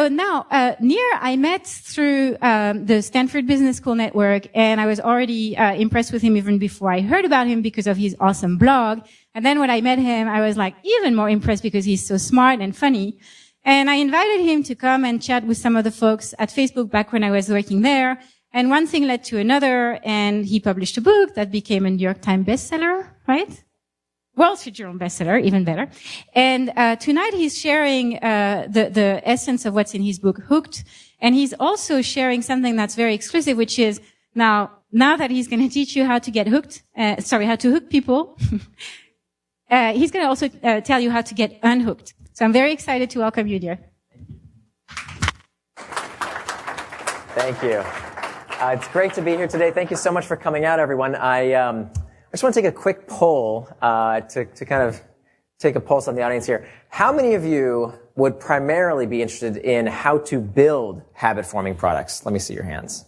So now, Nir, I met through the Stanford Business School network, and I was already impressed with him even before I heard about him because of his awesome blog. And then when I met him, I was like even more impressed because he's so smart and funny. And I invited him to come and chat with some of the folks at Facebook back when I was working there. And one thing led to another, and he published a book that became a New York Times bestseller, right? Wall Street Journal bestseller, even better. And tonight he's sharing the essence of what's in his book, Hooked. And he's also sharing something that's very exclusive, which is now that he's going to teach you how to get hooked, how to hook people, he's going to also tell you how to get unhooked. So I'm very excited to welcome you, dear. Thank you. It's great to be here today. Thank you so much for coming out, everyone. I just want to take a quick poll to kind of take a pulse on the audience here. How many of you would primarily be interested in how to build habit-forming products? Let me see your hands.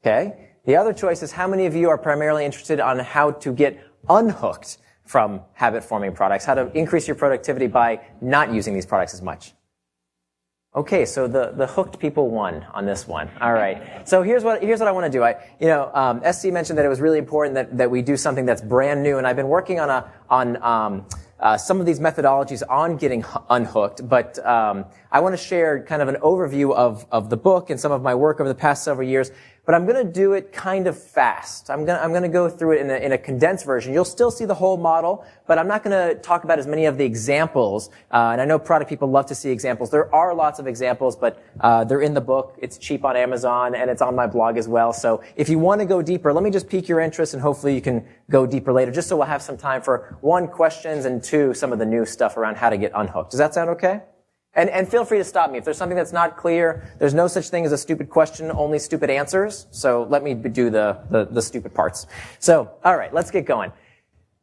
Okay. The other choice is how many of you are primarily interested on how to get unhooked from habit-forming products, how to increase your productivity by not using these products as much? Okay, so the hooked people won on this one. All right. So here's what I want to do. SC mentioned that it was really important that we do something that's brand new, and I've been working on some of these methodologies on getting unhooked, but I want to share kind of an overview of the book and some of my work over the past several years. But I'm going to do it kind of fast. I'm going to go through it in a condensed version. You'll still see the whole model, but I'm not going to talk about as many of the examples. And I know product people love to see examples. There are lots of examples, but they're in the book. It's cheap on Amazon, and it's on my blog as well. So if you want to go deeper, let me just pique your interest, and hopefully you can go deeper later, just so we'll have some time for, 1, questions, and 2, some of the new stuff around how to get unhooked. Does that sound okay? And feel free to stop me. If there's something that's not clear, there's no such thing as a stupid question, only stupid answers. So let me do the stupid parts. So, alright, let's get going.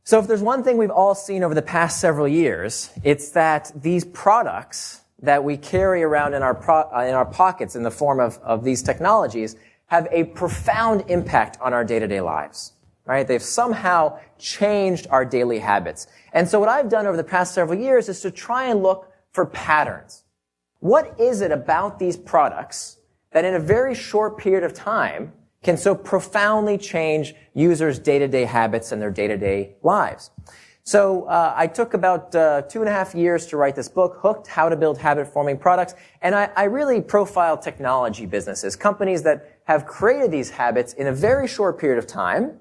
So if there's one thing we've all seen over the past several years, it's that these products that we carry around in our pockets in the form of these technologies have a profound impact on our day-to-day lives. Right? They've somehow changed our daily habits. And so what I've done over the past several years is to try and look for patterns. What is it about these products that in a very short period of time can so profoundly change users' day-to-day habits and their day-to-day lives? So I took about 2.5 years to write this book, Hooked, How to Build Habit-Forming Products, and I really profiled technology businesses, companies that have created these habits in a very short period of time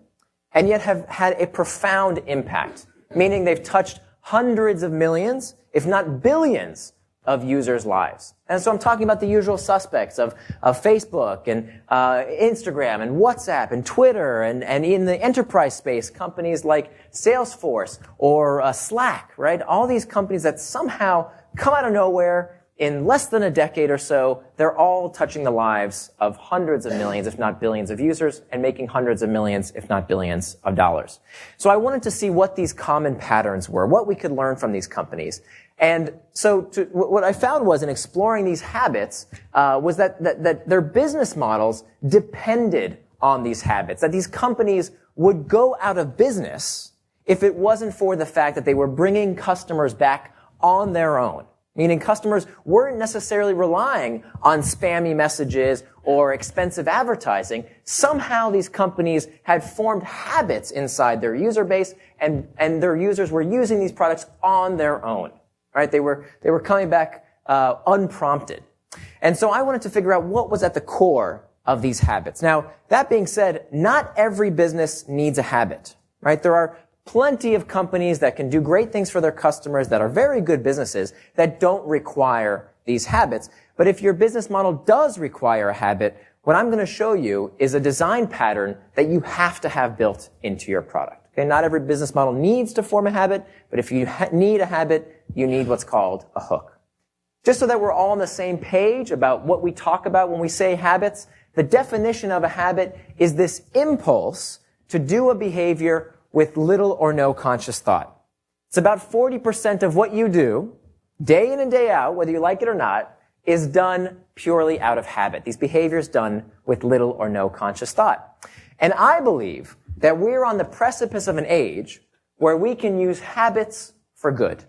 and yet have had a profound impact, meaning they've touched hundreds of millions, if not billions, of users' lives. And so I'm talking about the usual suspects of Facebook and Instagram and WhatsApp and Twitter and in the enterprise space, companies like Salesforce or Slack, right? All these companies that somehow come out of nowhere in less than a decade or so, they're all touching the lives of hundreds of millions, if not billions of users, and making hundreds of millions, if not billions of dollars. So I wanted to see what these common patterns were, what we could learn from these companies. And so what I found was in exploring these habits, was that their business models depended on these habits, that these companies would go out of business if it wasn't for the fact that they were bringing customers back on their own. Meaning customers weren't necessarily relying on spammy messages or expensive advertising. Somehow these companies had formed habits inside their user base, and their users were using these products on their own. Right? They were coming back unprompted. And so I wanted to figure out what was at the core of these habits. Now, that being said, not every business needs a habit. Right? There are plenty of companies that can do great things for their customers that are very good businesses that don't require these habits. But if your business model does require a habit, what I'm going to show you is a design pattern that you have to have built into your product. Okay, not every business model needs to form a habit, but if you need a habit, you need what's called a hook. Just so that we're all on the same page about what we talk about when we say habits, the definition of a habit is this impulse to do a behavior with little or no conscious thought. It's about 40% of what you do, day in and day out, whether you like it or not, is done purely out of habit. These behaviors done with little or no conscious thought. And I believe that we're on the precipice of an age where we can use habits for good.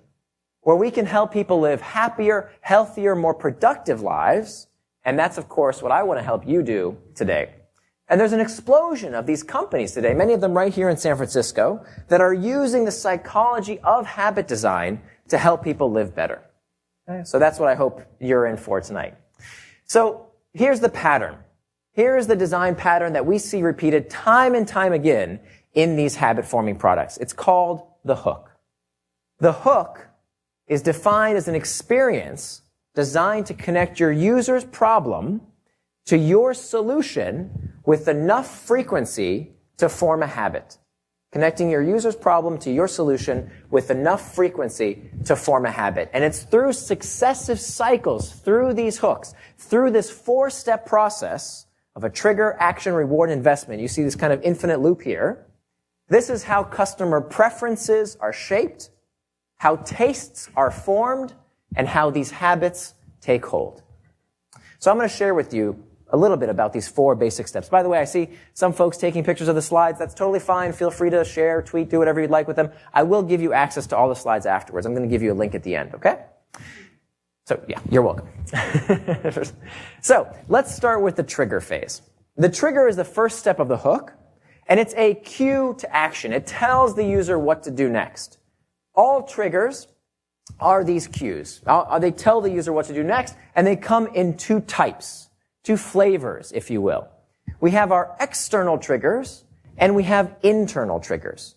where we can help people live happier, healthier, more productive lives. And that's, of course, what I want to help you do today. And there's an explosion of these companies today, many of them right here in San Francisco, that are using the psychology of habit design to help people live better. Okay? So that's what I hope you're in for tonight. So here's the pattern. Here's the design pattern that we see repeated time and time again in these habit-forming products. It's called the hook. The hook is defined as an experience designed to connect your user's problem to your solution with enough frequency to form a habit. Connecting your user's problem to your solution with enough frequency to form a habit. And it's through successive cycles, through these hooks, through this 4-step process of a trigger, action, reward, investment. You see this kind of infinite loop here. This is how customer preferences are shaped, how tastes are formed, and how these habits take hold. So I'm going to share with you a little bit about these 4 basic steps. By the way, I see some folks taking pictures of the slides. That's totally fine. Feel free to share, tweet, do whatever you'd like with them. I will give you access to all the slides afterwards. I'm going to give you a link at the end, okay? So, yeah, you're welcome. So, let's start with the trigger phase. The trigger is the first step of the hook, and it's a cue to action. It tells the user what to do next. All triggers are these cues. They tell the user what to do next, and they come in 2 types. 2 flavors, if you will. We have our external triggers, and we have internal triggers.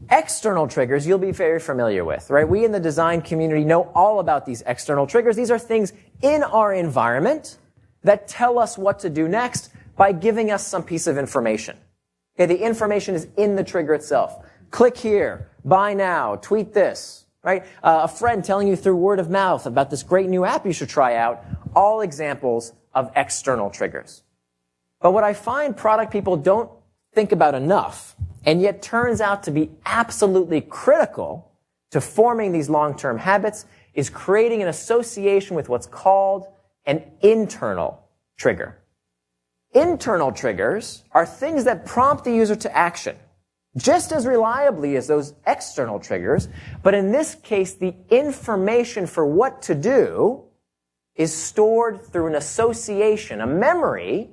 External triggers you'll be very familiar with, right? We in the design community know all about these external triggers. These are things in our environment that tell us what to do next by giving us some piece of information. Okay, the information is in the trigger itself. Click here, buy now, tweet this, right? A friend telling you through word of mouth about this great new app you should try out. All examples of external triggers. But what I find product people don't think about enough, and yet turns out to be absolutely critical to forming these long-term habits, is creating an association with what's called an internal trigger. Internal triggers are things that prompt the user to action, just as reliably as those external triggers, but in this case, the information for what to do is stored through an association, a memory,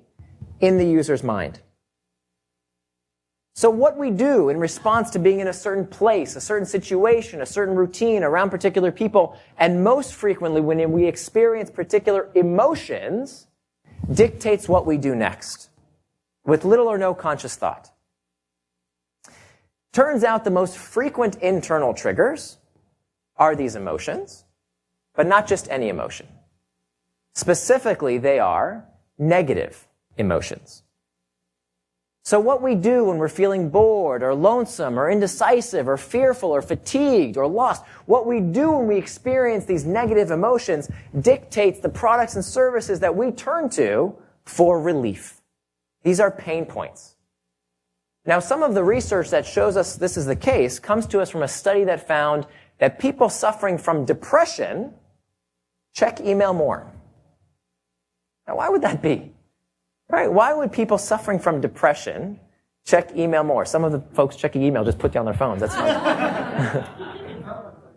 in the user's mind. So what we do in response to being in a certain place, a certain situation, a certain routine around particular people, and most frequently when we experience particular emotions, dictates what we do next, with little or no conscious thought. Turns out the most frequent internal triggers are these emotions, but not just any emotion. Specifically, they are negative emotions. So what we do when we're feeling bored or lonesome or indecisive or fearful or fatigued or lost, what we do when we experience these negative emotions dictates the products and services that we turn to for relief. These are pain points. Now, some of the research that shows us this is the case comes to us from a study that found that people suffering from depression check email more. Now, why would that be? Right? Why would people suffering from depression check email more? Some of the folks checking email just put down their phones. That's fine.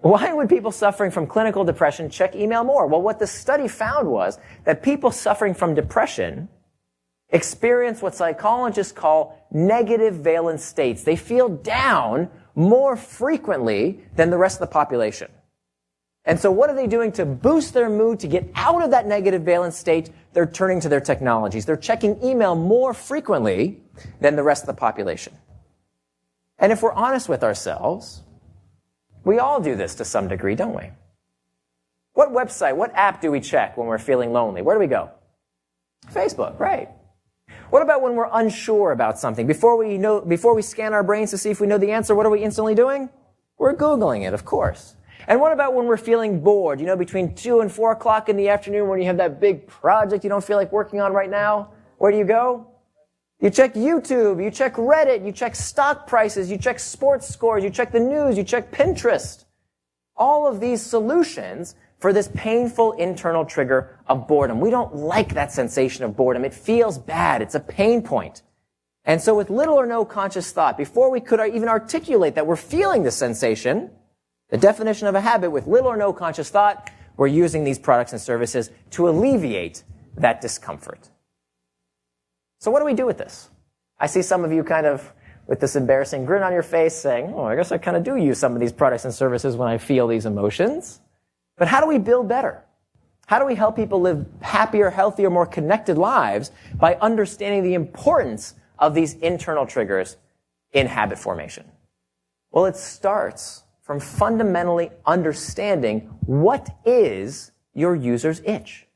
Why would people suffering from clinical depression check email more? Well, what the study found was that people suffering from depression experience what psychologists call negative valence states. They feel down more frequently than the rest of the population. And so what are they doing to boost their mood, to get out of that negative valence state? They're turning to their technologies. They're checking email more frequently than the rest of the population. And if we're honest with ourselves, we all do this to some degree, don't we? What website, what app do we check when we're feeling lonely? Where do we go? Facebook, right. What about when we're unsure about something? Before we scan our brains to see if we know the answer, what are we instantly doing? We're Googling it, of course. And what about when we're feeling bored? You know, between 2 and 4 o'clock in the afternoon when you have that big project you don't feel like working on right now? Where do you go? You check YouTube, you check Reddit, you check stock prices, you check sports scores, you check the news, you check Pinterest. All of these solutions for this painful internal trigger of boredom. We don't like that sensation of boredom. It feels bad. It's a pain point. And so with little or no conscious thought, before we could even articulate that we're feeling this sensation, The definition of a habit with little or no conscious thought, we're using these products and services to alleviate that discomfort. So what do we do with this? I see some of you kind of with this embarrassing grin on your face saying, oh, I guess I kind of do use some of these products and services when I feel these emotions. But how do we build better? How do we help people live happier, healthier, more connected lives by understanding the importance of these internal triggers in habit formation? Well, it starts from fundamentally understanding what is your user's itch.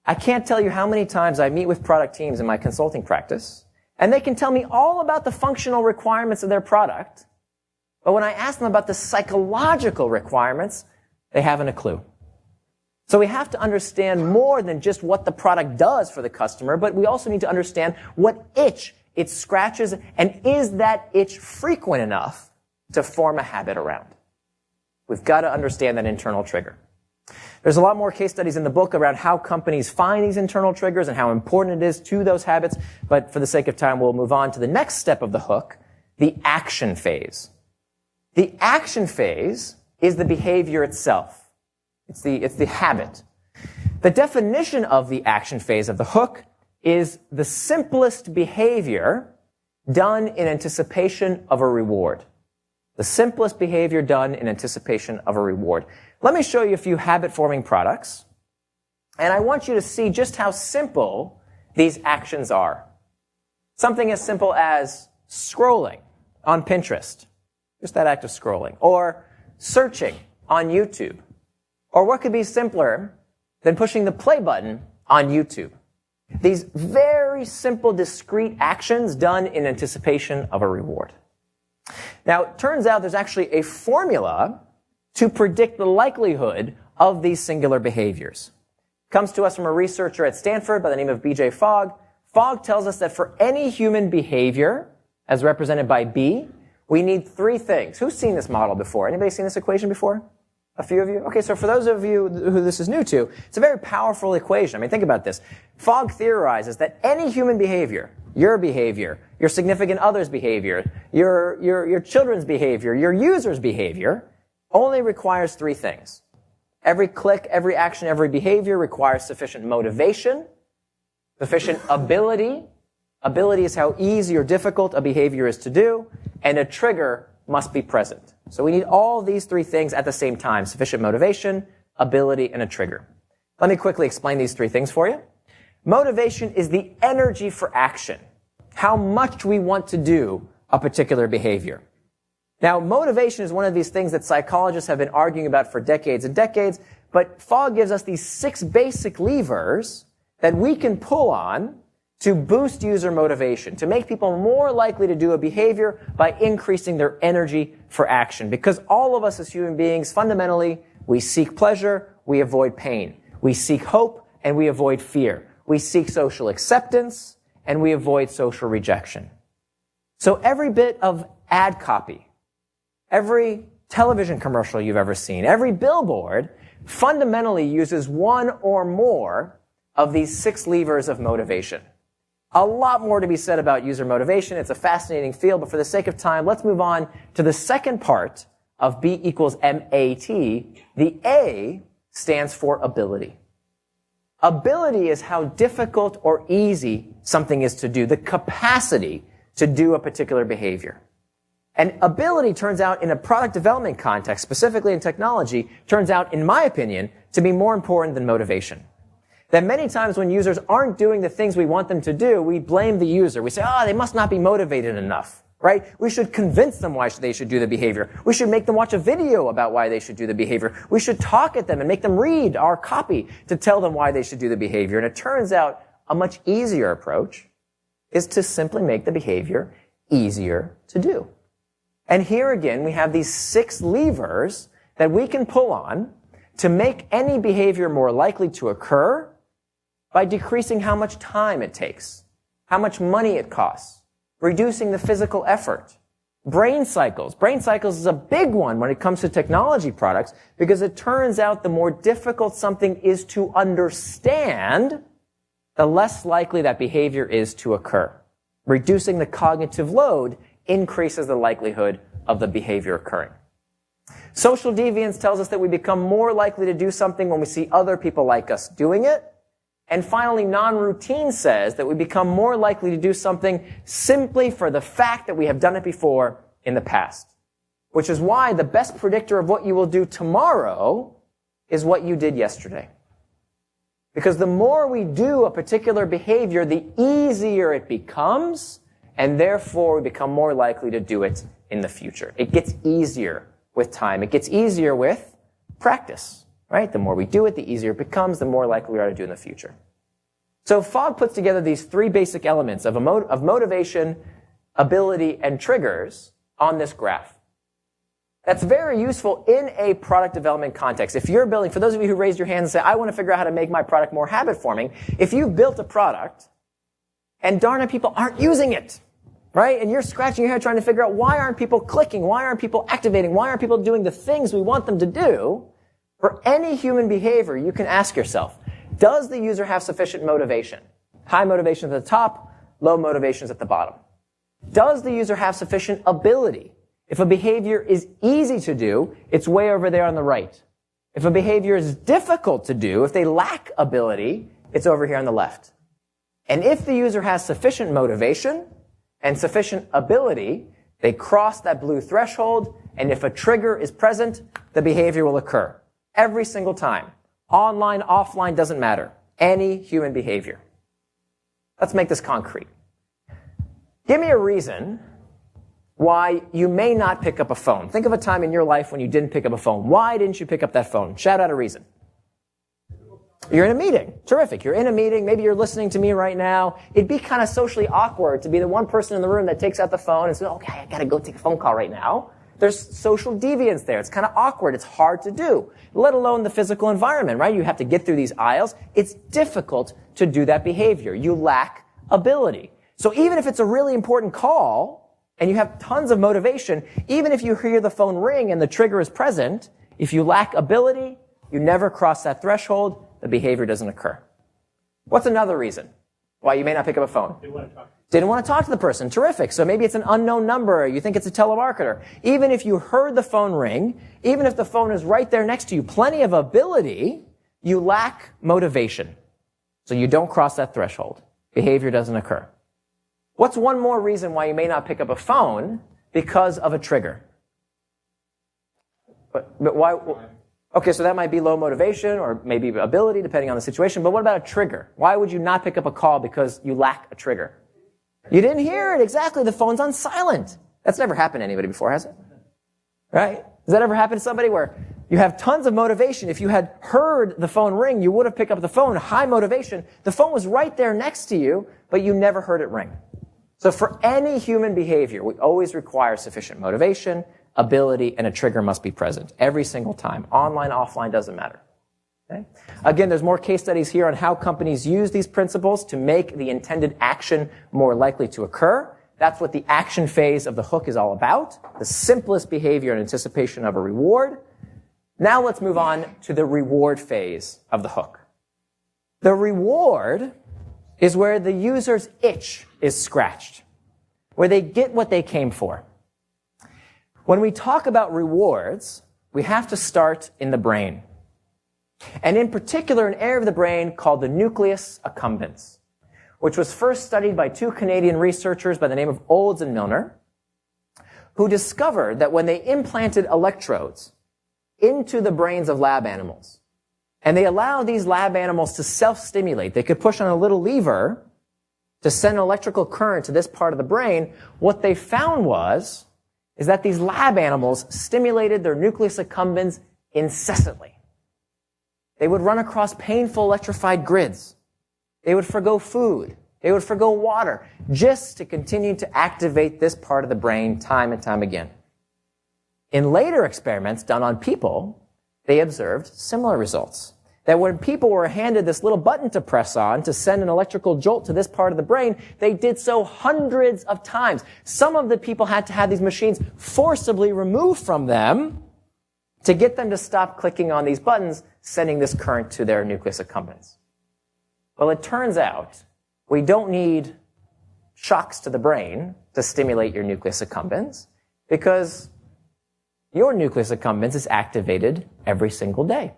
I can't tell you how many times I meet with product teams in my consulting practice, and they can tell me all about the functional requirements of their product, but when I ask them about the psychological requirements, they haven't a clue. So we have to understand more than just what the product does for the customer, but we also need to understand what itch it scratches, and is that itch frequent enough to form a habit around? We've got to understand that internal trigger. There's a lot more case studies in the book around how companies find these internal triggers and how important it is to those habits, but for the sake of time, we'll move on to the next step of the hook, the action phase. The action phase is the behavior itself. It's the habit. The definition of the action phase of the hook is the simplest behavior done in anticipation of a reward. The simplest behavior done in anticipation of a reward. Let me show you a few habit-forming products, and I want you to see just how simple these actions are. Something as simple as scrolling on Pinterest, just that act of scrolling, or searching on YouTube, or what could be simpler than pushing the play button on YouTube. These very simple, discrete actions done in anticipation of a reward. Now, it turns out there's actually a formula to predict the likelihood of these singular behaviors. It comes to us from a researcher at Stanford by the name of B.J. Fogg. Fogg tells us that for any human behavior, as represented by B, we need three things. Who's seen this model before? Anybody seen this equation before? A few of you? Okay, so for those of you who this is new to, it's a very powerful equation. I mean, think about this. Fogg theorizes that any human behavior, your significant other's behavior, your children's behavior, your user's behavior, only requires three things. Every click, every action, every behavior requires sufficient motivation, sufficient ability. Ability is how easy or difficult a behavior is to do, and a trigger must be present. So we need all these three things at the same time: sufficient motivation, ability, and a trigger. Let me quickly explain these three things for you. Motivation is the energy for action, how much we want to do a particular behavior. Now, motivation is one of these things that psychologists have been arguing about for decades and decades, but Fogg gives us these 6 basic levers that we can pull on to boost user motivation, to make people more likely to do a behavior by increasing their energy for action. Because all of us as human beings, fundamentally, we seek pleasure, we avoid pain. We seek hope, and we avoid fear. We seek social acceptance, and we avoid social rejection. So every bit of ad copy, every television commercial you've ever seen, every billboard fundamentally uses one or more of these 6 levers of motivation. A lot more to be said about user motivation. It's a fascinating field, but for the sake of time, let's move on to the second part of B equals MAT. The A stands for ability. Ability is how difficult or easy something is to do, the capacity to do a particular behavior. And ability turns out in a product development context, specifically in technology, turns out, in my opinion, to be more important than motivation. That many times when users aren't doing the things we want them to do, we blame the user. We say, they must not be motivated enough, right? We should convince them why they should do the behavior. We should make them watch a video about why they should do the behavior. We should talk at them and make them read our copy to tell them why they should do the behavior. And it turns out a much easier approach is to simply make the behavior easier to do. And here again, we have these 6 levers that we can pull on to make any behavior more likely to occur by decreasing how much time it takes, how much money it costs, reducing the physical effort. Brain cycles. Brain cycles is a big one when it comes to technology products because it turns out the more difficult something is to understand, the less likely that behavior is to occur. Reducing the cognitive load increases the likelihood of the behavior occurring. Social deviance tells us that we become more likely to do something when we see other people like us doing it. And finally, non-routine says that we become more likely to do something simply for the fact that we have done it before in the past. Which is why the best predictor of what you will do tomorrow is what you did yesterday. Because the more we do a particular behavior, the easier it becomes, and therefore we become more likely to do it in the future. It gets easier with time. It gets easier with practice, right? The more we do it, the easier it becomes, the more likely we are to do it in the future. So Fogg puts together these three basic elements of motivation, ability, and triggers on this graph. That's very useful in a product development context. If you're building, for those of you who raised your hands and say, I want to figure out how to make my product more habit-forming, if you've built a product and darn it, people aren't using it, right? And you're scratching your head trying to figure out why aren't people clicking? Why aren't people activating? Why aren't people doing the things we want them to do? For any human behavior, you can ask yourself, does the user have sufficient motivation? High motivation at the top, low motivations at the bottom. Does the user have sufficient ability? If a behavior is easy to do, it's way over there on the right. If a behavior is difficult to do, if they lack ability, it's over here on the left. And if the user has sufficient motivation and sufficient ability, they cross that blue threshold, and if a trigger is present, the behavior will occur. Every single time. Online, offline, doesn't matter. Any human behavior. Let's make this concrete. Give me a reason why you may not pick up a phone. Think of a time in your life when you didn't pick up a phone. Why didn't you pick up that phone? Shout out a reason. You're in a meeting. Terrific. You're in a meeting. Maybe you're listening to me right now. It'd be kind of socially awkward to be the one person in the room that takes out the phone and says, okay, I got to go take a phone call right now. There's social deviance there. It's kind of awkward. It's hard to do, let alone the physical environment, right? You have to get through these aisles. It's difficult to do that behavior. You lack ability. So even if it's a really important call, and you have tons of motivation, even if you hear the phone ring and the trigger is present, if you lack ability, you never cross that threshold, the behavior doesn't occur. What's another reason why you may not pick up a phone? Didn't want to talk to the person. Terrific. So maybe it's an unknown number. You think it's a telemarketer. Even if you heard the phone ring, even if the phone is right there next to you, plenty of ability, you lack motivation. So you don't cross that threshold. Behavior doesn't occur. What's one more reason why you may not pick up a phone? Because of a trigger. But why? Okay, so that might be low motivation or maybe ability, depending on the situation. But what about a trigger? Why would you not pick up a call because you lack a trigger? You didn't hear it. Exactly. The phone's on silent. That's never happened to anybody before, has it? Right? Has that ever happened to somebody where you have tons of motivation? If you had heard the phone ring, you would have picked up the phone. High motivation. The phone was right there next to you, but you never heard it ring. So for any human behavior, we always require sufficient motivation, ability, and a trigger must be present every single time. Online, offline, doesn't matter. Okay? Again, there's more case studies here on how companies use these principles to make the intended action more likely to occur. That's what the action phase of the hook is all about, the simplest behavior in anticipation of a reward. Now let's move on to the reward phase of the hook. The reward is where the user's itch is scratched, where they get what they came for. When we talk about rewards, we have to start in the brain. And in particular, an area of the brain called the nucleus accumbens, which was first studied by two Canadian researchers by the name of Olds and Milner, who discovered that when they implanted electrodes into the brains of lab animals, and they allowed these lab animals to self-stimulate. They could push on a little lever to send an electrical current to this part of the brain. What they found is that these lab animals stimulated their nucleus accumbens incessantly. They would run across painful electrified grids. They would forgo food. They would forgo water just to continue to activate this part of the brain time and time again. In later experiments done on people, they observed similar results. That when people were handed this little button to press on to send an electrical jolt to this part of the brain, they did so hundreds of times. Some of the people had to have these machines forcibly removed from them to get them to stop clicking on these buttons, sending this current to their nucleus accumbens. Well, it turns out we don't need shocks to the brain to stimulate your nucleus accumbens because your nucleus accumbens is activated every single day.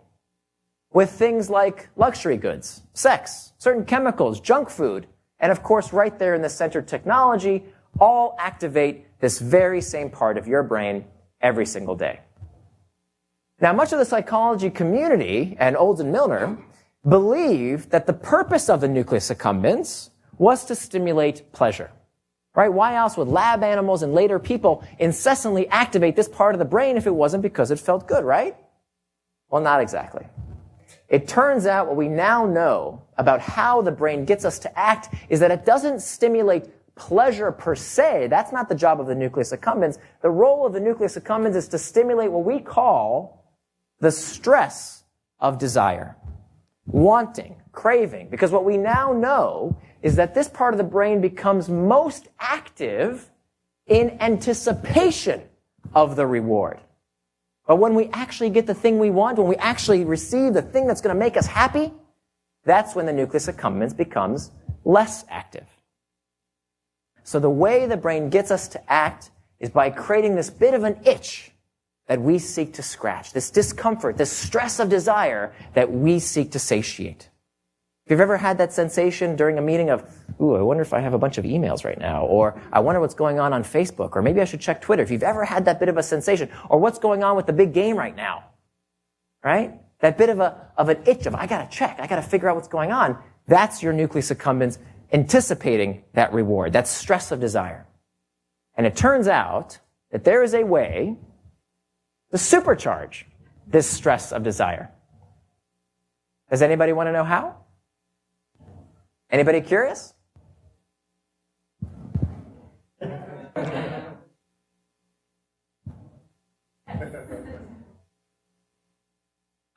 With things like luxury goods, sex, certain chemicals, junk food, and of course right there in the center technology, all activate this very same part of your brain every single day. Now, much of the psychology community and Olds and Milner believed that the purpose of the nucleus accumbens was to stimulate pleasure. Right? Why else would lab animals and later people incessantly activate this part of the brain if it wasn't because it felt good, right? Well, not exactly. It turns out what we now know about how the brain gets us to act is that it doesn't stimulate pleasure per se. That's not the job of the nucleus accumbens. The role of the nucleus accumbens is to stimulate what we call the stress of desire. Wanting, craving, because what we now know is that this part of the brain becomes most active in anticipation of the reward. But when we actually get the thing we want, when we actually receive the thing that's going to make us happy, that's when the nucleus accumbens becomes less active. So the way the brain gets us to act is by creating this bit of an itch that we seek to scratch, this discomfort, this stress of desire that we seek to satiate. If you've ever had that sensation during a meeting of, ooh, I wonder if I have a bunch of emails right now, or I wonder what's going on Facebook, or maybe I should check Twitter. If you've ever had that bit of a sensation, or what's going on with the big game right now, right? That bit of an itch of, I gotta check, I gotta figure out what's going on. That's your nucleus accumbens anticipating that reward, that stress of desire. And it turns out that there is a way to supercharge this stress of desire. Does anybody want to know how? Anybody curious?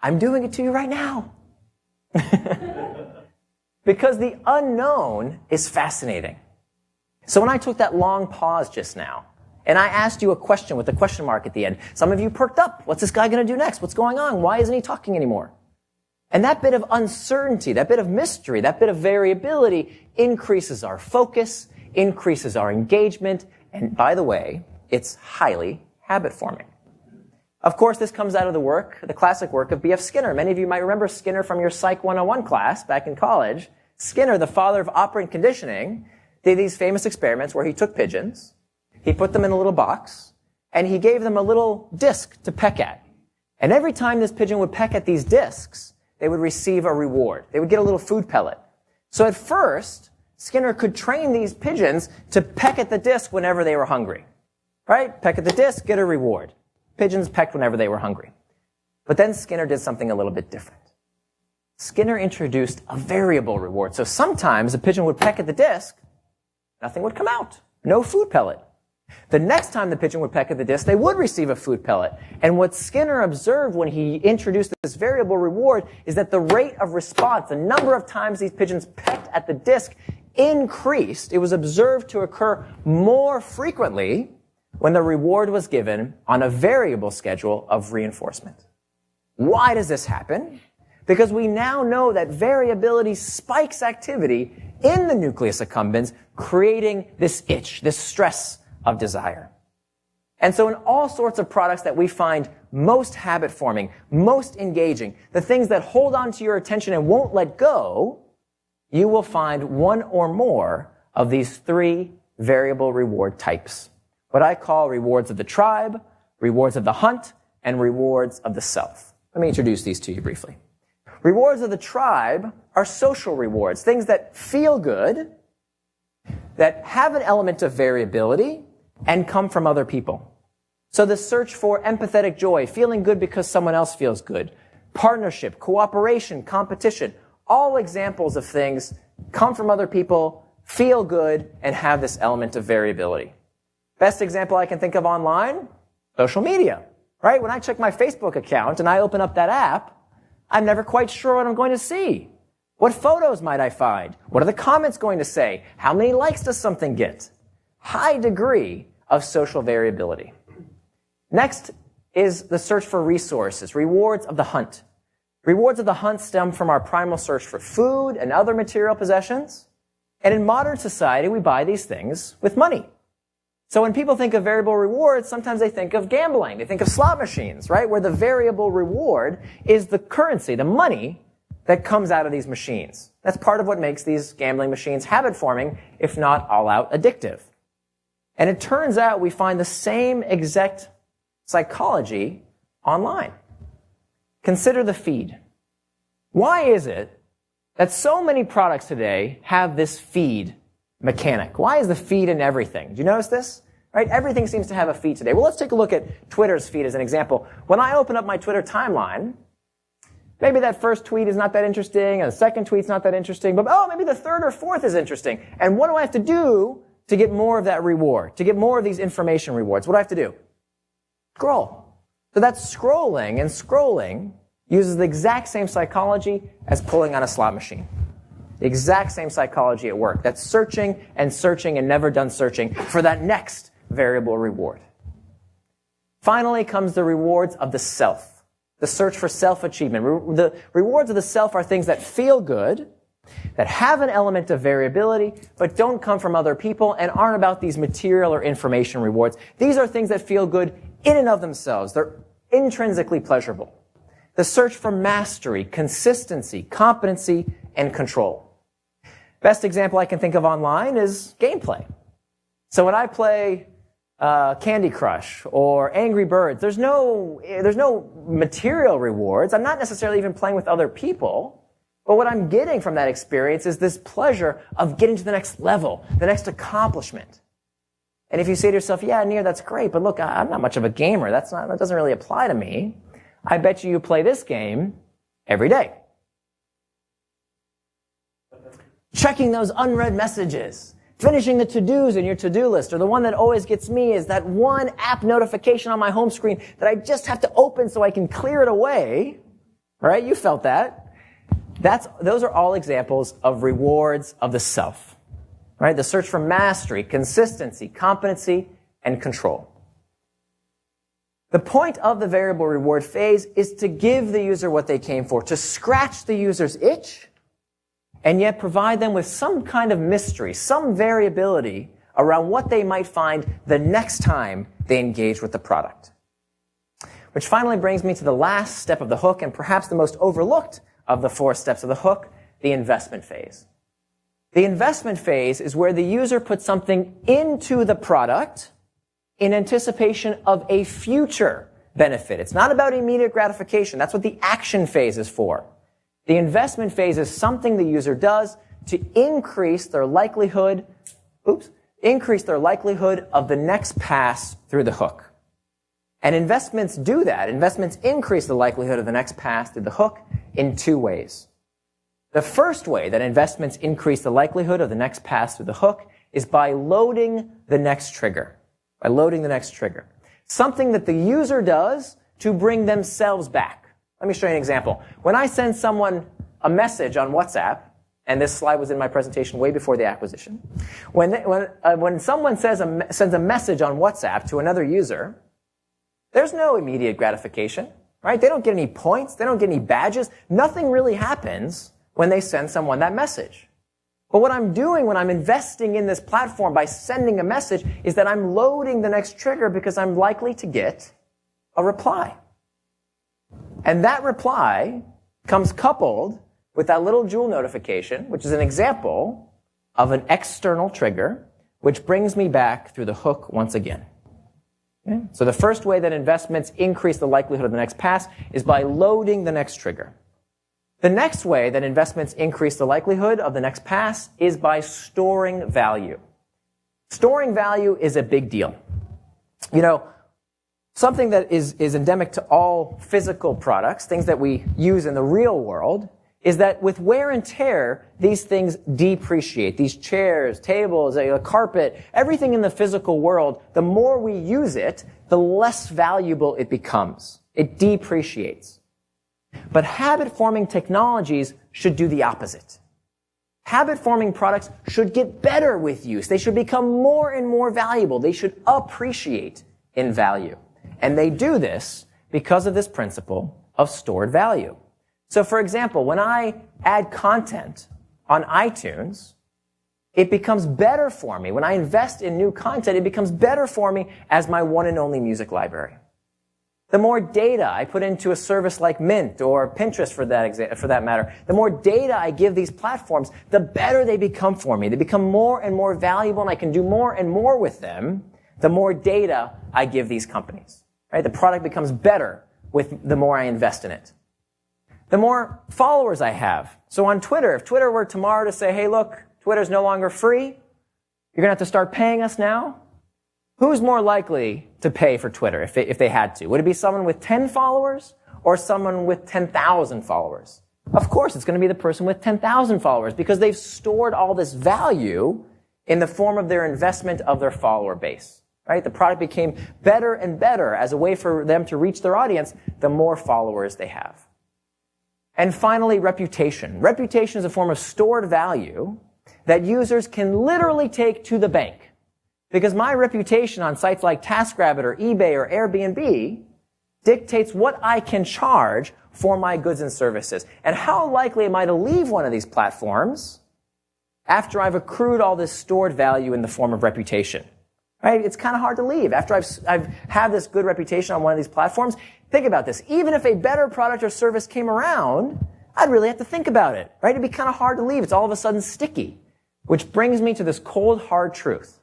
I'm doing it to you right now. Because the unknown is fascinating. So when I took that long pause just now, and I asked you a question with a question mark at the end, some of you perked up. What's this guy going to do next? What's going on? Why isn't he talking anymore? And that bit of uncertainty, that bit of mystery, that bit of variability increases our focus, increases our engagement, and by the way, it's highly habit-forming. Of course, this comes out of the classic work of B.F. Skinner. Many of you might remember Skinner from your Psych 101 class back in college. Skinner, the father of operant conditioning, did these famous experiments where he took pigeons, he put them in a little box, and he gave them a little disc to peck at. And every time this pigeon would peck at these discs, they would receive a reward. They would get a little food pellet. So at first, Skinner could train these pigeons to peck at the disc whenever they were hungry. Right? Peck at the disc, get a reward. Pigeons pecked whenever they were hungry. But then Skinner did something a little bit different. Skinner introduced a variable reward. So sometimes a pigeon would peck at the disc, nothing would come out. No food pellet. The next time the pigeon would peck at the disc, they would receive a food pellet. And what Skinner observed when he introduced this variable reward is that the rate of response, the number of times these pigeons pecked at the disc, increased. It was observed to occur more frequently when the reward was given on a variable schedule of reinforcement. Why does this happen? Because we now know that variability spikes activity in the nucleus accumbens, creating this itch, this stress of desire. And so in all sorts of products that we find most habit-forming, most engaging, the things that hold on to your attention and won't let go, you will find one or more of these three variable reward types. What I call rewards of the tribe, rewards of the hunt, and rewards of the self. Let me introduce these to you briefly. Rewards of the tribe are social rewards, things that feel good, that have an element of variability, and come from other people. So the search for empathetic joy, feeling good because someone else feels good, partnership, cooperation, competition, all examples of things come from other people, feel good, and have this element of variability. Best example I can think of online, social media, right? When I check my Facebook account and I open up that app, I'm never quite sure what I'm going to see. What photos might I find? What are the comments going to say? How many likes does something get? High degree of social variability. Next is the search for resources, rewards of the hunt. Rewards of the hunt stem from our primal search for food and other material possessions. And in modern society, we buy these things with money. So when people think of variable rewards, sometimes they think of gambling. They think of slot machines, right? Where the variable reward is the currency, the money that comes out of these machines. That's part of what makes these gambling machines habit-forming, if not all-out addictive. And it turns out we find the same exact psychology online. Consider the feed. Why is it that so many products today have this feed mechanic? Why is the feed in everything? Do you notice this? Right? Everything seems to have a feed today. Well, let's take a look at Twitter's feed as an example. When I open up my Twitter timeline, maybe that first tweet is not that interesting, and the second tweet's not that interesting, but maybe the third or fourth is interesting. And what do I have to do to get more of that reward, to get more of these information rewards? What do I have to do? Scroll. So that's scrolling, and scrolling uses the exact same psychology as pulling on a slot machine. The exact same psychology at work. That's searching and searching and never done searching for that next variable reward. Finally comes the rewards of the self. The search for self-achievement. The rewards of the self are things that feel good, that have an element of variability, but don't come from other people and aren't about these material or information rewards. These are things that feel good in and of themselves. They're intrinsically pleasurable. The search for mastery, consistency, competency, and control. Best example I can think of online is gameplay. So when I play Candy Crush or Angry Birds, there's no material rewards. I'm not necessarily even playing with other people. But what I'm getting from that experience is this pleasure of getting to the next level, the next accomplishment. And if you say to yourself, yeah, Nir, that's great, but look, I'm not much of a gamer. That doesn't really apply to me. I bet you play this game every day. Checking those unread messages, finishing the to-dos in your to-do list, or the one that always gets me is that one app notification on my home screen that I just have to open so I can clear it away. All right, you felt that. Those are all examples of rewards of the self. Right? The search for mastery, consistency, competency, and control. The point of the variable reward phase is to give the user what they came for, to scratch the user's itch, and yet provide them with some kind of mystery, some variability around what they might find the next time they engage with the product. Which finally brings me to the last step of the hook, and perhaps the most overlooked of the 4 steps of the hook, the investment phase. The investment phase is where the user puts something into the product in anticipation of a future benefit. It's not about immediate gratification. That's what the action phase is for. The investment phase is something the user does to increase their likelihood of the next pass through the hook. And investments do that. Investments increase the likelihood of the next pass through the hook in 2 ways. The first way that investments increase the likelihood of the next pass through the hook is by loading the next trigger. By loading the next trigger. Something that the user does to bring themselves back. Let me show you an example. When I send someone a message on WhatsApp, and this slide was in my presentation way before the acquisition, when someone sends a message on WhatsApp to another user, there's no immediate gratification, right? They don't get any points. They don't get any badges. Nothing really happens when they send someone that message. But what I'm doing when I'm investing in this platform by sending a message is that I'm loading the next trigger because I'm likely to get a reply. And that reply comes coupled with that little Joule notification, which is an example of an external trigger, which brings me back through the hook once again. Okay? So the first way that investments increase the likelihood of the next pass is by loading the next trigger. The next way that investments increase the likelihood of the next pass is by storing value. Storing value is a big deal. You know, something that is endemic to all physical products, things that we use in the real world, is that with wear and tear, these things depreciate. These chairs, tables, a carpet, everything in the physical world, the more we use it, the less valuable it becomes. It depreciates. But habit-forming technologies should do the opposite. Habit-forming products should get better with use. They should become more and more valuable. They should appreciate in value. And they do this because of this principle of stored value. So for example, when I add content on iTunes, it becomes better for me. When I invest in new content, it becomes better for me as my one and only music library. The more data I put into a service like Mint or Pinterest for that matter, the more data I give these platforms, the better they become for me. They become more and more valuable, and I can do more and more with them the more data I give these companies. Right? The product becomes better with the more I invest in it. The more followers I have. So on Twitter, if Twitter were tomorrow to say, hey, look, Twitter's no longer free, you're going to have to start paying us now. Who's more likely to pay for Twitter if they had to? Would it be someone with 10 followers or someone with 10,000 followers? Of course, it's going to be the person with 10,000 followers because they've stored all this value in the form of their investment of their follower base. Right? The product became better and better as a way for them to reach their audience, the more followers they have. And finally, reputation. Reputation is a form of stored value that users can literally take to the bank. Because my reputation on sites like TaskRabbit or eBay or Airbnb dictates what I can charge for my goods and services. And how likely am I to leave one of these platforms after I've accrued all this stored value in the form of reputation? Right? It's kind of hard to leave. After I've had this good reputation on one of these platforms, think about this. Even if a better product or service came around, I'd really have to think about it. Right? It'd be kind of hard to leave. It's all of a sudden sticky. Which brings me to this cold, hard truth.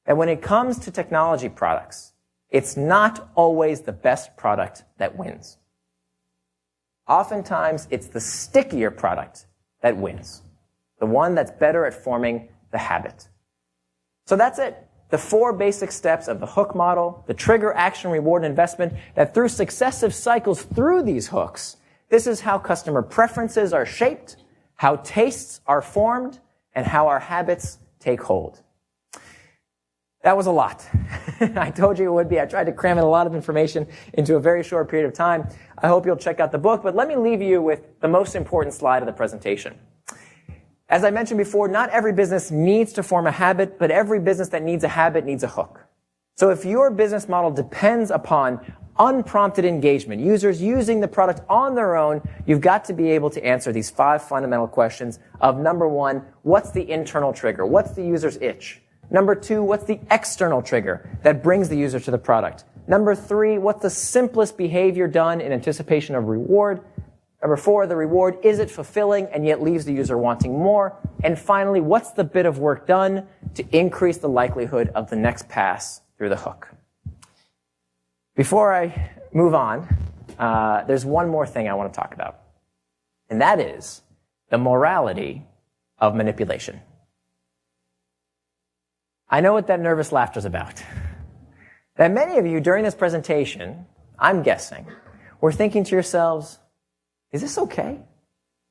That when it comes to technology products, it's not always the best product that wins. Oftentimes, it's the stickier product that wins. The one that's better at forming the habit. So that's it. The 4 basic steps of the hook model, the trigger, action, reward, and investment, that through successive cycles through these hooks, this is how customer preferences are shaped, how tastes are formed, and how our habits take hold. That was a lot. I told you it would be. I tried to cram in a lot of information into a very short period of time. I hope you'll check out the book, but let me leave you with the most important slide of the presentation. As I mentioned before, not every business needs to form a habit, but every business that needs a habit needs a hook. So if your business model depends upon unprompted engagement, users using the product on their own, you've got to be able to answer these 5 fundamental questions of number 1, what's the internal trigger? What's the user's itch? Number 2, what's the external trigger that brings the user to the product? Number 3, what's the simplest behavior done in anticipation of reward? Number 4, the reward, is it fulfilling and yet leaves the user wanting more? And finally, what's the bit of work done to increase the likelihood of the next pass through the hook? Before I move on, there's one more thing I want to talk about. And that is the morality of manipulation. I know what that nervous laughter is about. That many of you during this presentation, I'm guessing, were thinking to yourselves, is this okay?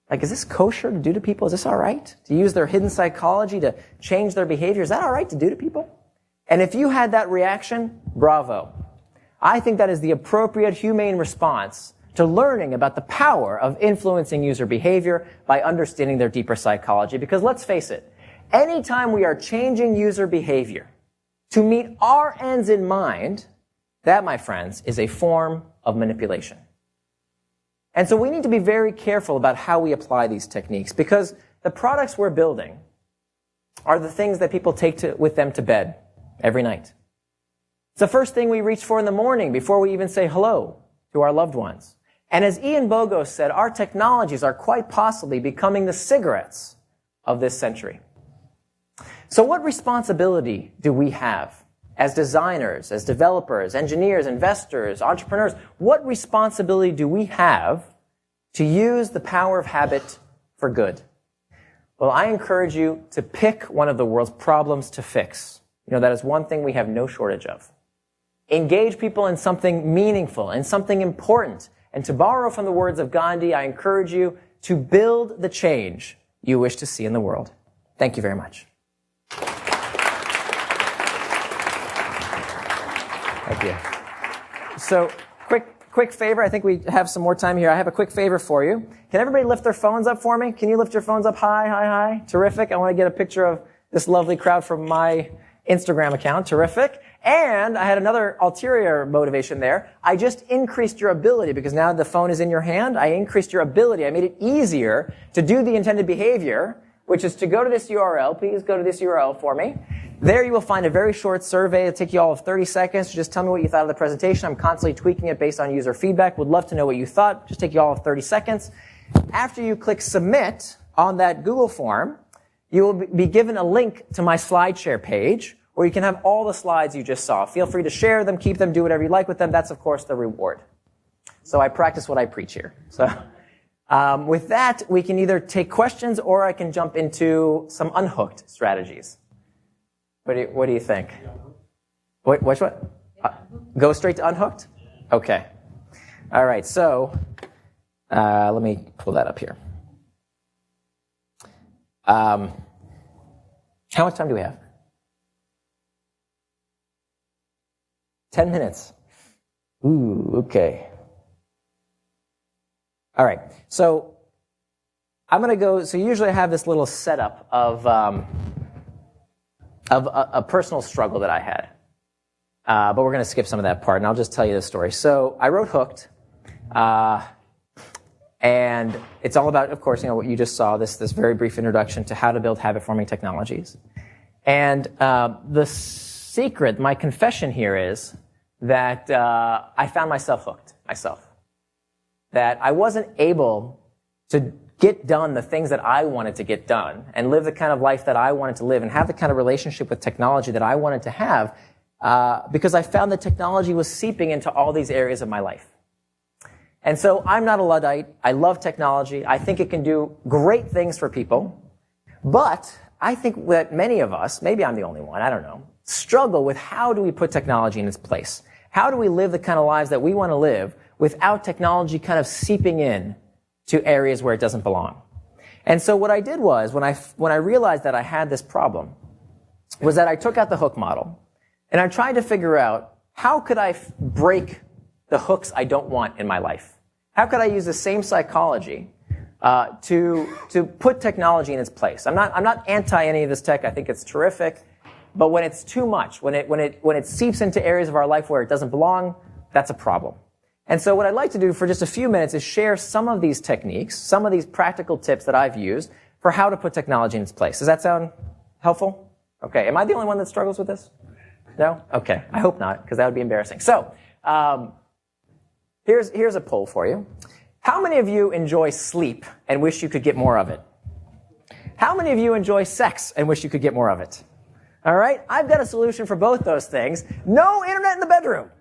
Like, is this kosher to do to people? Is this all right? To use their hidden psychology to change their behavior? Is that all right to do to people? And if you had that reaction, bravo. I think that is the appropriate humane response to learning about the power of influencing user behavior by understanding their deeper psychology. Because let's face it, anytime we are changing user behavior to meet our ends in mind, that, my friends, is a form of manipulation. And so we need to be very careful about how we apply these techniques, because the products we're building are the things that people take with them to bed every night. It's the first thing we reach for in the morning before we even say hello to our loved ones. And as Ian Bogo said, our technologies are quite possibly becoming the cigarettes of this century. So what responsibility do we have as designers, as developers, engineers, investors, entrepreneurs? What responsibility do we have to use the power of habit for good? Well, I encourage you to pick one of the world's problems to fix. You know, that is one thing we have no shortage of. Engage people in something meaningful, in something important. And to borrow from the words of Gandhi, I encourage you to build the change you wish to see in the world. Thank you very much. Thank you. So, quick favor. I think we have some more time here. I have a quick favor for you. Can everybody lift their phones up for me? Can you lift your phones up high, high, high? Terrific. I want to get a picture of this lovely crowd from my Instagram account. Terrific. And I had another ulterior motivation there. I just increased your ability, because now the phone is in your hand. I increased your ability. I made it easier to do the intended behavior which is to go to this URL. Please go to this URL for me. There you will find a very short survey. It'll take you all of 30 seconds to just tell me what you thought of the presentation. I'm constantly tweaking it based on user feedback. Would love to know what you thought. Just take you all of 30 seconds. After you click submit on that Google form, you will be given a link to my SlideShare page where you can have all the slides you just saw. Feel free to share them, keep them, do whatever you like with them. That's, of course, the reward. So I practice what I preach here. So with that, we can either take questions or I can jump into some unhooked strategies. What do you think? Which one? Go straight to unhooked? Okay. All right, so let me pull that up here. How much time do we have? 10 minutes. Ooh, okay. All right, so I'm going to go, so usually I have this little setup of a personal struggle that I had. But we're going to skip some of that part, and I'll just tell you the story. So I wrote Hooked, and it's all about, of course, what you just saw, this very brief introduction to how to build habit-forming technologies. And the secret, my confession here is that I found myself hooked, that I wasn't able to get done the things that I wanted to get done and live the kind of life that I wanted to live and have the kind of relationship with technology that I wanted to have because I found that technology was seeping into all these areas of my life. And so I'm not a Luddite. I love technology. I think it can do great things for people. But I think that many of us, maybe I'm the only one, I don't know, struggle with how do we put technology in its place? How do we live the kind of lives that we want to live without technology kind of seeping in to areas where it doesn't belong? And so what I did was, when I realized that I had this problem, was that I took out the hook model, and I tried to figure out how could I break the hooks I don't want in my life? How could I use the same psychology to put technology in its place? I'm not anti any of this tech. I think it's terrific. But when it's too much, when it seeps into areas of our life where it doesn't belong, that's a problem. And so what I'd like to do for just a few minutes is share some of these techniques, some of these practical tips that I've used for how to put technology in its place. Does that sound helpful? Okay. Am I the only one that struggles with this? No? Okay. I hope not, because that would be embarrassing. So, here's a poll for you. How many of you enjoy sleep and wish you could get more of it? How many of you enjoy sex and wish you could get more of it? All right? I've got a solution for both those things. No internet in the bedroom.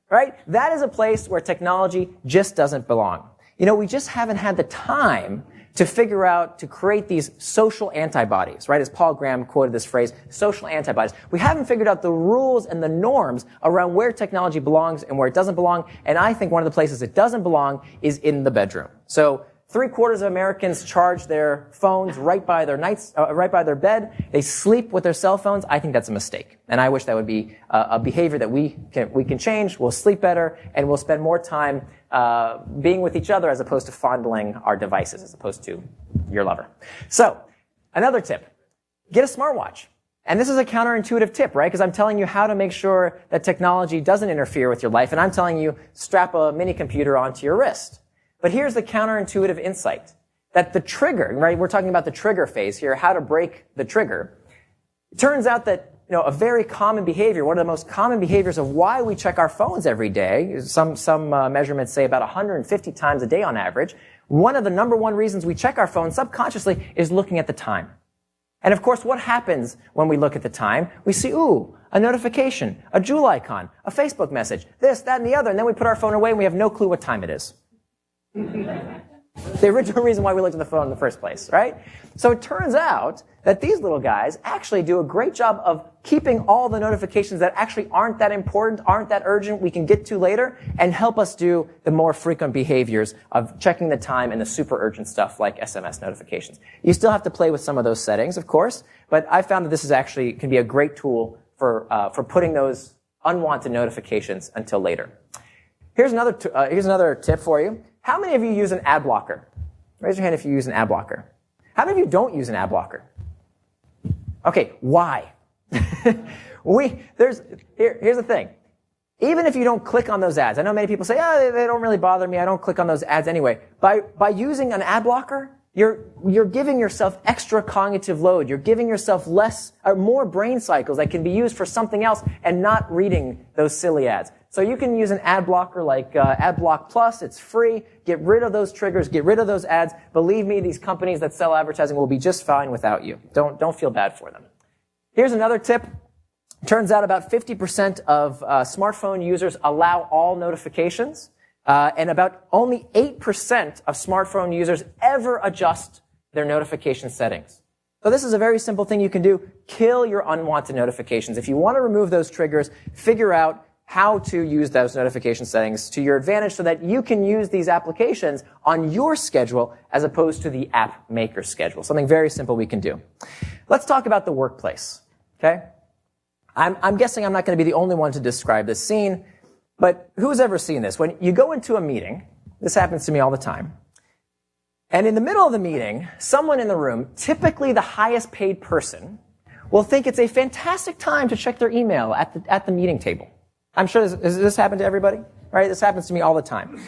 Right? That is a place where technology just doesn't belong. We just haven't had the time to figure out, to create these social antibodies, right? As Paul Graham quoted this phrase, social antibodies. We haven't figured out the rules and the norms around where technology belongs and where it doesn't belong. And I think one of the places it doesn't belong is in the bedroom. So 3/4 of Americans charge their phones right by their bed. They sleep with their cell phones. I think that's a mistake. And I wish that would be a behavior that we can change. We'll sleep better and we'll spend more time being with each other as opposed to fondling our devices, as opposed to your lover. So, another tip. Get a smartwatch. And this is a counterintuitive tip, right? Because I'm telling you how to make sure that technology doesn't interfere with your life, and I'm telling you strap a mini computer onto your wrist. But here's the counterintuitive insight, that the trigger, right? We're talking about the trigger phase here, how to break the trigger. It turns out that a very common behavior, one of the most common behaviors of why we check our phones every day, some measurements say about 150 times a day on average, one of the number one reasons we check our phones subconsciously is looking at the time. And of course, what happens when we look at the time? We see, a notification, a jewel icon, a Facebook message, this, that, and the other, and then we put our phone away and we have no clue what time it is. The original reason why we looked at the phone in the first place, right? So it turns out that these little guys actually do a great job of keeping all the notifications that actually aren't that important, aren't that urgent, we can get to later, and help us do the more frequent behaviors of checking the time and the super urgent stuff like SMS notifications. You still have to play with some of those settings, of course, but I found that this can be a great tool for putting those unwanted notifications until later. Here's another tip for you. How many of you use an ad blocker? Raise your hand if you use an ad blocker. How many of you don't use an ad blocker? Okay, why? Here's the thing. Even if you don't click on those ads, I know many people say, they don't really bother me, I don't click on those ads anyway. By using an ad blocker, you're giving yourself extra cognitive load. You're giving yourself more brain cycles that can be used for something else and not reading those silly ads. So you can use an ad blocker like AdBlock Plus. It's free. Get rid of those triggers. Get rid of those ads. Believe me, these companies that sell advertising will be just fine without you. Don't feel bad for them. Here's another tip. Turns out about 50% of smartphone users allow all notifications, and about only 8% of smartphone users ever adjust their notification settings. So this is a very simple thing you can do. Kill your unwanted notifications. If you want to remove those triggers, figure out how to use those notification settings to your advantage so that you can use these applications on your schedule as opposed to the app maker's schedule. Something very simple we can do. Let's talk about the workplace, okay? I'm guessing I'm not going to be the only one to describe this scene, but who's ever seen this? When you go into a meeting, this happens to me all the time, and in the middle of the meeting, someone in the room, typically the highest paid person, will think it's a fantastic time to check their email at the meeting table. I'm sure does this happen to everybody? Right? This happens to me all the time.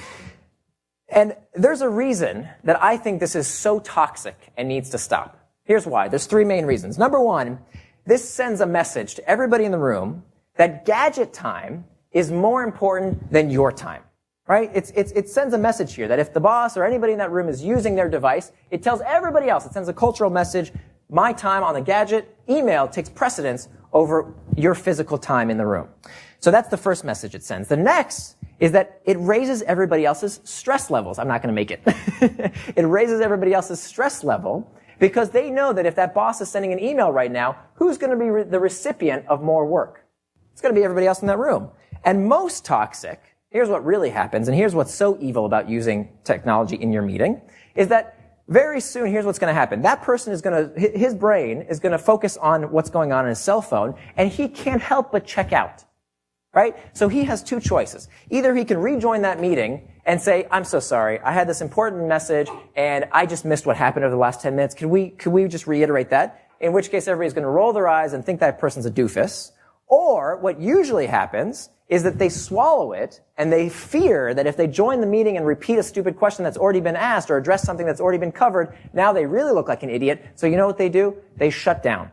And there's a reason that I think this is so toxic and needs to stop. Here's why. There's three main reasons. Number one, this sends a message to everybody in the room that gadget time is more important than your time, right? It sends a message here that if the boss or anybody in that room is using their device, it tells everybody else, it sends a cultural message, my time on the gadget, email takes precedence over your physical time in the room. So that's the first message it sends. The next is that it raises everybody else's stress levels. I'm not going to make it. It raises everybody else's stress level because they know that if that boss is sending an email right now, who's going to be the recipient of more work? It's going to be everybody else in that room. And most toxic, here's what really happens, and here's what's so evil about using technology in your meeting, is that very soon, here's what's going to happen. That person his brain is going to focus on what's going on his cell phone, and he can't help but check out. Right? So he has two choices. Either he can rejoin that meeting and say, I'm so sorry, I had this important message and I just missed what happened over the last 10 minutes. Could we just reiterate that? In which case everybody's going to roll their eyes and think that person's a doofus. Or what usually happens is that they swallow it and they fear that if they join the meeting and repeat a stupid question that's already been asked or address something that's already been covered, now they really look like an idiot. So you know what they do? They shut down.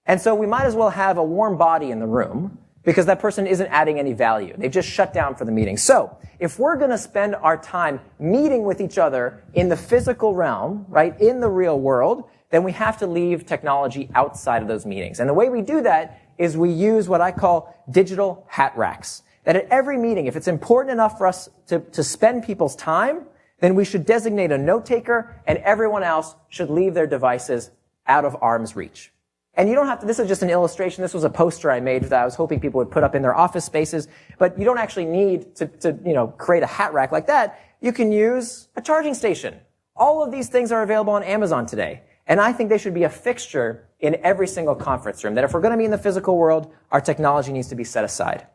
And so we might as well have a warm body in the room because that person isn't adding any value. They've just shut down for the meeting. So if we're going to spend our time meeting with each other in the physical realm, right, in the real world, then we have to leave technology outside of those meetings. And the way we do that is we use what I call digital hat racks. That at every meeting, if it's important enough for us to spend people's time, then we should designate a note taker and everyone else should leave their devices out of arm's reach. And you don't have to, this is just an illustration. This was a poster I made that I was hoping people would put up in their office spaces. But you don't actually need to create a hat rack like that. You can use a charging station. All of these things are available on Amazon today. And I think they should be a fixture in every single conference room. That if we're going to be in the physical world, our technology needs to be set aside.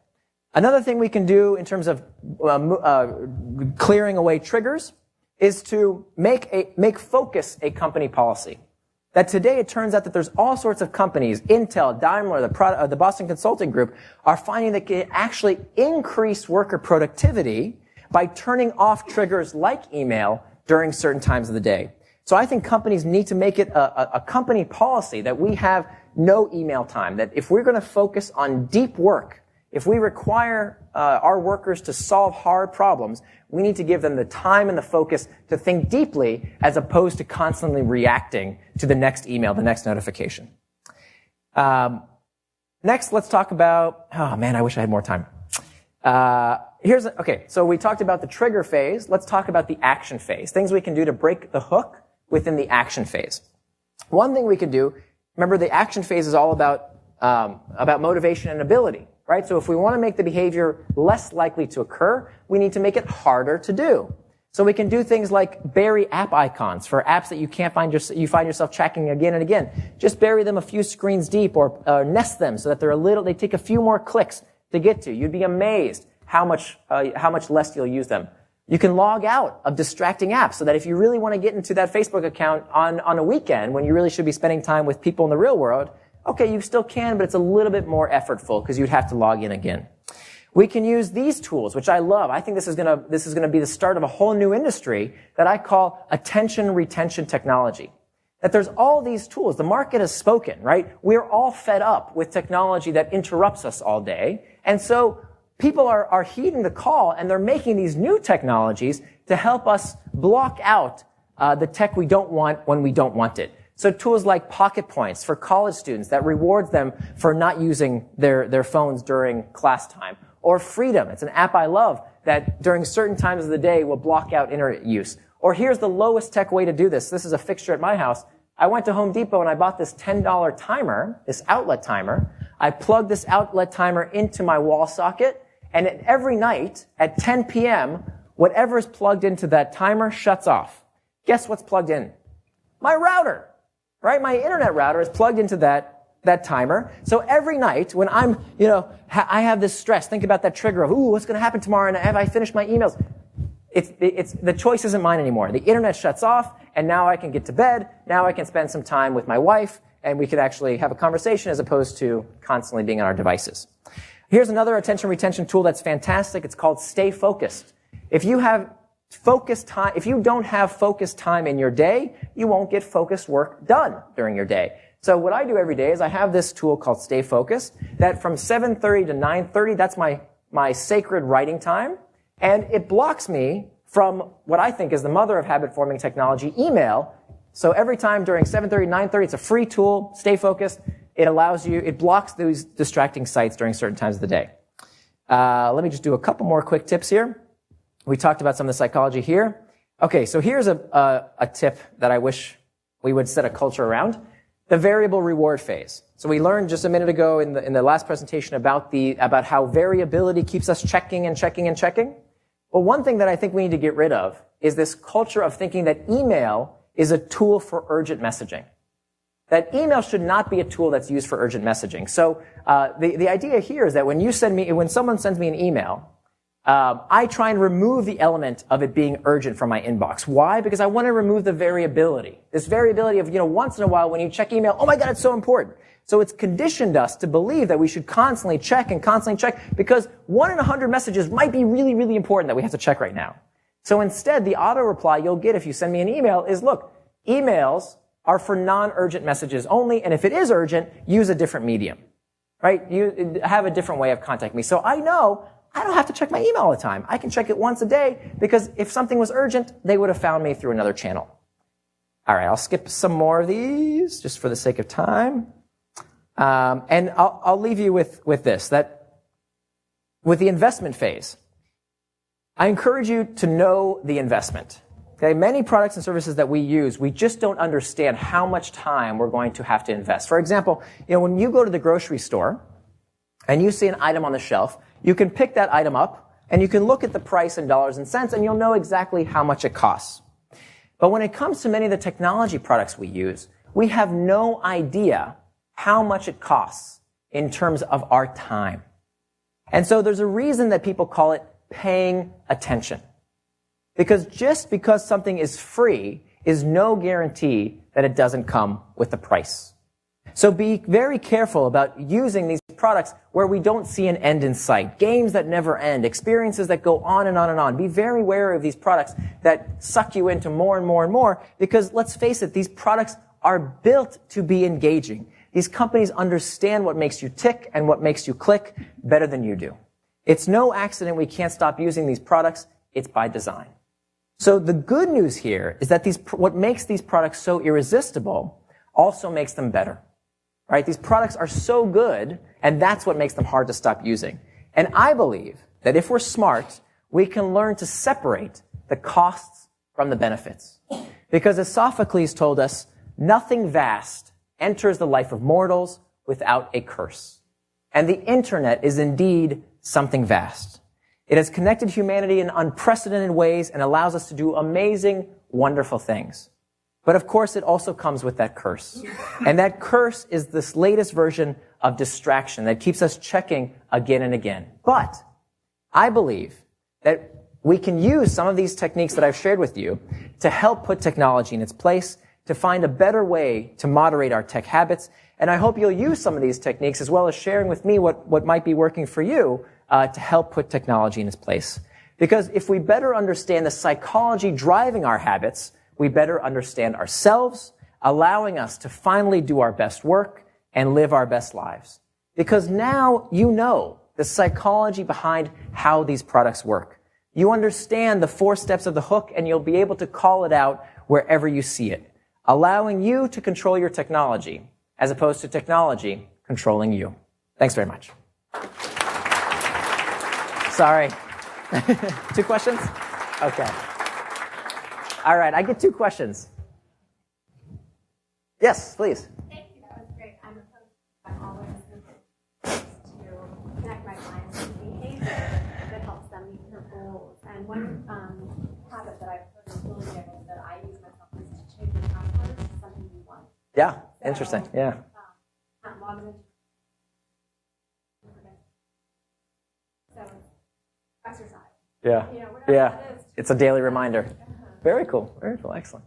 Another thing we can do in terms of clearing away triggers is to make focus a company policy. That today it turns out that there's all sorts of companies, Intel, Daimler, the Boston Consulting Group, are finding that they can actually increase worker productivity by turning off triggers like email during certain times of the day. So I think companies need to make it a company policy that we have no email time, that if we're going to focus on deep work, if we require our workers to solve hard problems, we need to give them the time and the focus to think deeply as opposed to constantly reacting to the next email, the next notification. Next, let's talk about, oh man, I wish I had more time. Okay, so we talked about the trigger phase. Let's talk about the action phase. Things we can do to break the hook within the action phase. One thing we can do, remember the action phase is all about motivation and ability. Right? So if we want to make the behavior less likely to occur, we need to make it harder to do. So we can do things like bury app icons for apps that you find yourself checking again and again. Just bury them a few screens deep or nest them so that they take a few more clicks to get to. You'd be amazed how much less you'll use them. You can log out of distracting apps so that if you really want to get into that Facebook account on a weekend when you really should be spending time with people in the real world, okay, you still can, but it's a little bit more effortful because you'd have to log in again. We can use these tools, which I love. I think this is gonna be the start of a whole new industry that I call attention retention technology. That there's all these tools. The market has spoken, right? We're all fed up with technology that interrupts us all day. And so people are heeding the call, and they're making these new technologies to help us block out the tech we don't want when we don't want it. So tools like Pocket Points for college students that rewards them for not using their phones during class time. Or Freedom, it's an app I love that during certain times of the day will block out internet use. Or here's the lowest tech way to do this. This is a fixture at my house. I went to Home Depot and I bought this $10 timer, this outlet timer. I plugged this outlet timer into my wall socket, and every night at 10 p.m., whatever is plugged into that timer shuts off. Guess what's plugged in? My router, right? My internet router is plugged into that timer. So every night when I'm, I have this stress, think about that trigger of, what's going to happen tomorrow, and have I finished my emails? It's the choice isn't mine anymore. The internet shuts off, and now I can get to bed. Now I can spend some time with my wife, and we could actually have a conversation as opposed to constantly being on our devices. Here's another attention retention tool that's fantastic. It's called Stay Focused. If you have focused time, if you don't have focused time in your day, you won't get focused work done during your day. So what I do every day is I have this tool called Stay Focused that from 7:30 to 9:30, that's my sacred writing time. And it blocks me from what I think is the mother of habit-forming technology, email. So every time during 7:30, 9:30, it's a free tool, Stay Focused. It blocks those distracting sites during certain times of the day. Let me just do a couple more quick tips here. We talked about some of the psychology here. Okay, so here's a tip that I wish we would set a culture around. The variable reward phase. So we learned just a minute ago in the last presentation about how variability keeps us checking and checking and checking. Well, one thing that I think we need to get rid of is this culture of thinking that email is a tool for urgent messaging. That email should not be a tool that's used for urgent messaging. So the idea here is that when someone sends me an email, I try and remove the element of it being urgent from my inbox. Why? Because I want to remove the variability. This variability of, once in a while when you check email, oh my God, it's so important. So it's conditioned us to believe that we should constantly check because 1 in 100 messages might be really, really important that we have to check right now. So instead, the auto reply you'll get if you send me an email is, look, emails are for non-urgent messages only, and if it is urgent, use a different medium, right? You have a different way of contacting me. So I know I don't have to check my email all the time. I can check it once a day because if something was urgent, they would have found me through another channel. All right, I'll skip some more of these just for the sake of time. And I'll leave you with this, that with the investment phase, I encourage you to know the investment. Okay, many products and services that we use, we just don't understand how much time we're going to have to invest. For example, when you go to the grocery store and you see an item on the shelf, you can pick that item up and you can look at the price in dollars and cents and you'll know exactly how much it costs. But when it comes to many of the technology products we use, we have no idea how much it costs in terms of our time. And so there's a reason that people call it paying attention. Because just because something is free is no guarantee that it doesn't come with a price. So be very careful about using these products where we don't see an end in sight. Games that never end, experiences that go on and on and on. Be very wary of these products that suck you into more and more and more because let's face it, these products are built to be engaging. These companies understand what makes you tick and what makes you click better than you do. It's no accident we can't stop using these products. It's by design. So the good news here is that what makes these products so irresistible also makes them better. Right? These products are so good, and that's what makes them hard to stop using. And I believe that if we're smart, we can learn to separate the costs from the benefits. Because as Sophocles told us, nothing vast enters the life of mortals without a curse. And the internet is indeed something vast. It has connected humanity in unprecedented ways and allows us to do amazing, wonderful things. But of course, it also comes with that curse. And that curse is this latest version of distraction that keeps us checking again and again. But I believe that we can use some of these techniques that I've shared with you to help put technology in its place, to find a better way to moderate our tech habits. And I hope you'll use some of these techniques as well as sharing with me what might be working for you to help put technology in its place. Because if we better understand the psychology driving our habits, we better understand ourselves, allowing us to finally do our best work and live our best lives. Because now you know the psychology behind how these products work. You understand the 4 steps of the hook, and you'll be able to call it out wherever you see it, allowing you to control your technology, as opposed to technology controlling you. Thanks very much. Sorry. 2 questions? Okay. All right, I get 2 questions. Yes, please. Thank you, that was great. I'm a coach. I'm always looking to connect my clients with behavior that helps them meet their goals. And one habit that I've heard is really good and that I use myself is to change your password to something you want. Yeah, interesting. Yeah. So, exercise. Yeah. Yeah. It's a daily reminder. Very cool. Very cool. Excellent.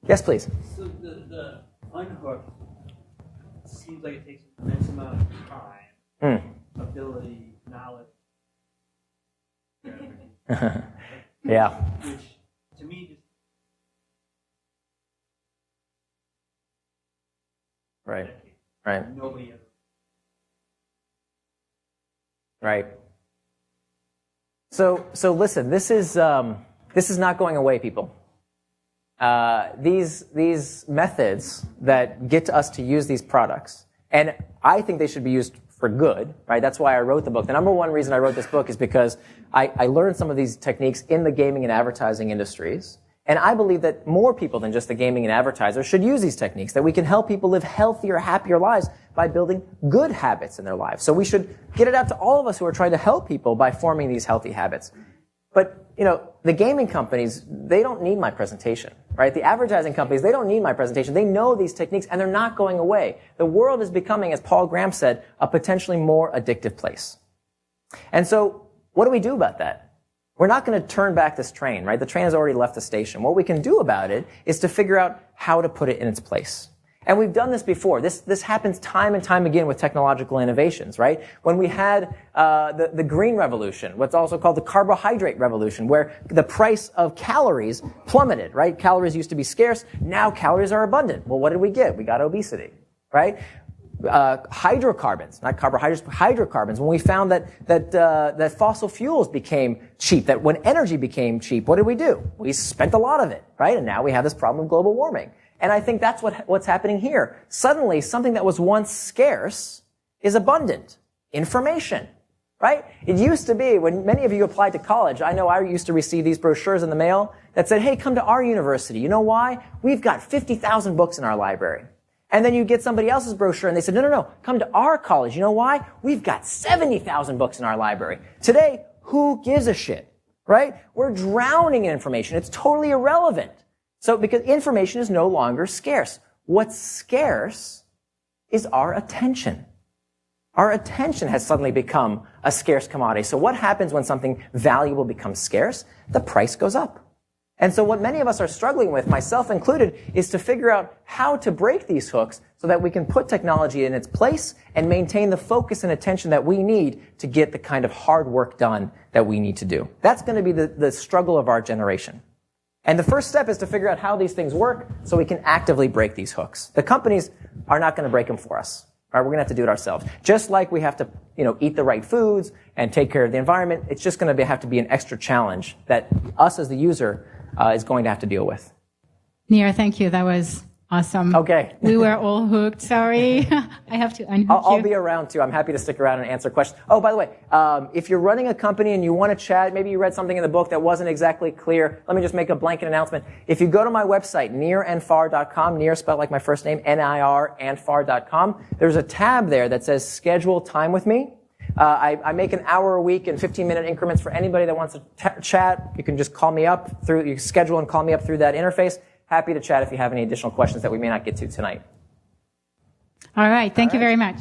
Yes, please. So the unhooked seems like it takes an immense amount of time, ability, knowledge. Yeah. Which, to me, just Right. Nobody ever. Right. So listen, this is not going away, people. These methods that get us to use these products, and I think they should be used for good, right? That's why I wrote the book. The number one reason I wrote this book is because I learned some of these techniques in the gaming and advertising industries. And I believe that more people than just the gaming and advertisers should use these techniques, that we can help people live healthier, happier lives by building good habits in their lives. So we should get it out to all of us who are trying to help people by forming these healthy habits. But, the gaming companies, they don't need my presentation, right? The advertising companies, they don't need my presentation. They know these techniques, and they're not going away. The world is becoming, as Paul Graham said, a potentially more addictive place. And so, what do we do about that? We're not going to turn back this train, right? The train has already left the station. What we can do about it is to figure out how to put it in its place. And we've done this before. This happens time and time again with technological innovations, right? When we had the green revolution, what's also called the carbohydrate revolution, where the price of calories plummeted, right? Calories used to be scarce. Now calories are abundant. Well, what did we get? We got obesity, right? Hydrocarbons, not carbohydrates, but hydrocarbons. When we found that fossil fuels became cheap, that when energy became cheap, what did we do? We spent a lot of it, right? And now we have this problem of global warming. And I think that's what's happening here. Suddenly, something that was once scarce is abundant. Information, right? It used to be, when many of you applied to college, I know I used to receive these brochures in the mail that said, hey, come to our university. You know why? We've got 50,000 books in our library. And then you get somebody else's brochure and they said, no, come to our college. You know why? We've got 70,000 books in our library. Today, who gives a shit, right? We're drowning in information. It's totally irrelevant. So, because information is no longer scarce. What's scarce is our attention. Our attention has suddenly become a scarce commodity. So what happens when something valuable becomes scarce? The price goes up. And so what many of us are struggling with, myself included, is to figure out how to break these hooks so that we can put technology in its place and maintain the focus and attention that we need to get the kind of hard work done that we need to do. That's going to be the struggle of our generation. And the first step is to figure out how these things work so we can actively break these hooks. The companies are not going to break them for us. Right? We're going to have to do it ourselves. Just like we have to, eat the right foods and take care of the environment, it's just going to have to be an extra challenge that us as the user is going to have to deal with. Nir, thank you. That was awesome. Okay. We were all hooked. Sorry. I have to unhook I'll you. be around too. I'm happy to stick around and answer questions. Oh, by the way, if you're running a company and you want to chat, maybe you read something in the book that wasn't exactly clear, let me just make a blanket announcement. If you go to my website, nirandfar.com, Nir spelled like my first name, N-I-R, andfar.com, there's a tab there that says schedule time with me. I make an hour a week in 15-minute increments for anybody that wants to chat. You can just call me up you schedule and call me up through that interface. Happy to chat if you have any additional questions that we may not get to tonight. All right. Thank you very much.